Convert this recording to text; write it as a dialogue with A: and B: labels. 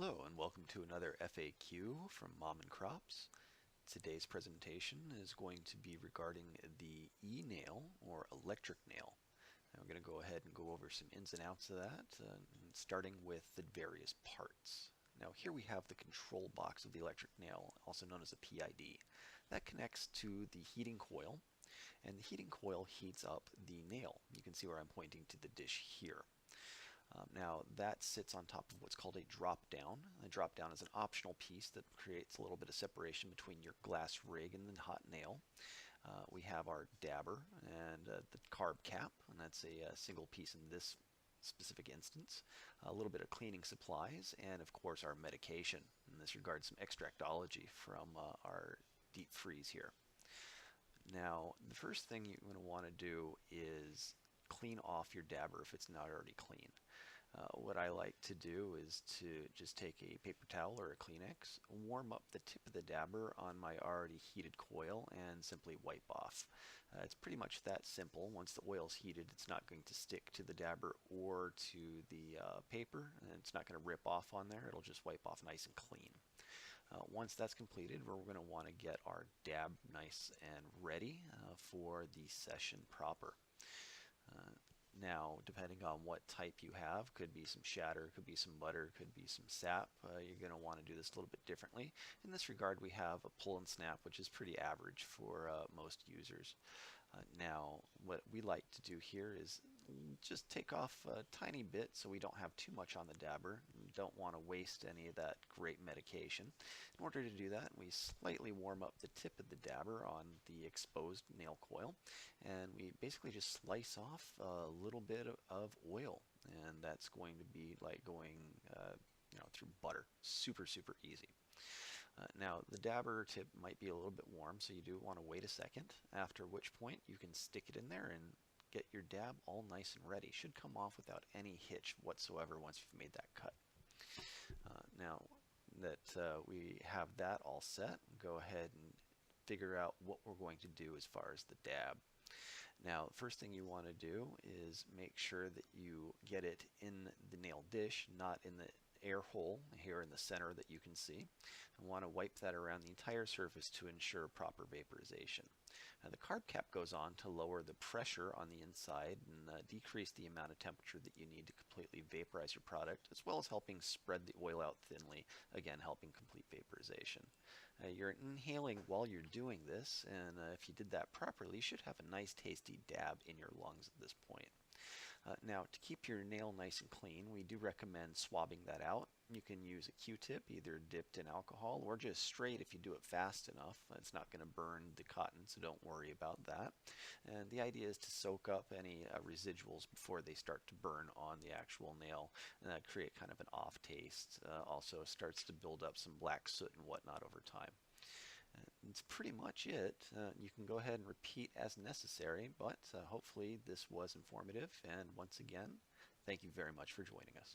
A: Hello and welcome to another FAQ from Mom and Crops. Today's presentation is going to be regarding the Enail or electric nail. I'm going to go ahead and go over some ins and outs of that, starting with the various parts. Now here we have the control box of the electric nail, also known as a PID. That connects to the heating coil, and the heating coil heats up the nail. You can see where I'm pointing to the dish here. Now that sits on top of what's called a drop-down. A drop-down is an optional piece that creates a little bit of separation between your glass rig and the hot nail. We have our dabber and the carb cap, and that's a single piece in this specific instance. A little bit of cleaning supplies, and of course our medication. In this regard, some extractology from our deep freeze here. Now the first thing you're going to want to do is clean off your dabber if it's not already clean. What I like to do is to just take a paper towel or a Kleenex, warm up the tip of the dabber on my already heated coil, and simply wipe off. It's pretty much that simple. Once the oil's heated, it's not going to stick to the dabber or to the paper, and it's not going to rip off on there. It'll just wipe off nice and clean. Once that's completed, we're going to want to get our dab nice and ready for the session proper. Now, depending on what type you have, could be some shatter, could be some butter, could be some sap, you're going to want to do this a little bit differently. In this regard, we have a pull and snap, which is pretty average for most users. Now, what we like to do here is just take off a tiny bit so we don't have too much on the dabber. We don't want to waste any of that great medication. In order to do that, we slightly warm up the tip of the dabber on the exposed nail coil, and we basically just slice off a little bit of oil, and that's going to be like going through butter. Super easy. Now the dabber tip might be a little bit warm, so you do want to wait a second, after which point you can stick it in there and get your dab all nice and ready. Should come off without any hitch whatsoever once you've made that cut. Now that we have that all set, go ahead and figure out what we're going to do as far as the dab. Now, the first thing you want to do is make sure that you get it in the nail dish, not in the air hole here in the center that you can see. And want to wipe that around the entire surface to ensure proper vaporization. Now, the carb cap goes on to lower the pressure on the inside and decrease the amount of temperature that you need to completely vaporize your product, as well as helping spread the oil out thinly, again helping complete vaporization. You're inhaling while you're doing this, and if you did that properly, you should have a nice tasty dab in your lungs at this point. Now, to keep your nail nice and clean, we do recommend swabbing that out. You can use a Q-tip, either dipped in alcohol or just straight if you do it fast enough. It's not going to burn the cotton, so don't worry about that. And the idea is to soak up any residuals before they start to burn on the actual nail, and create kind of an off taste. Also starts to build up some black soot and whatnot over time. That's pretty much it. You can go ahead and repeat as necessary, but hopefully this was informative, and once again, thank you very much for joining us.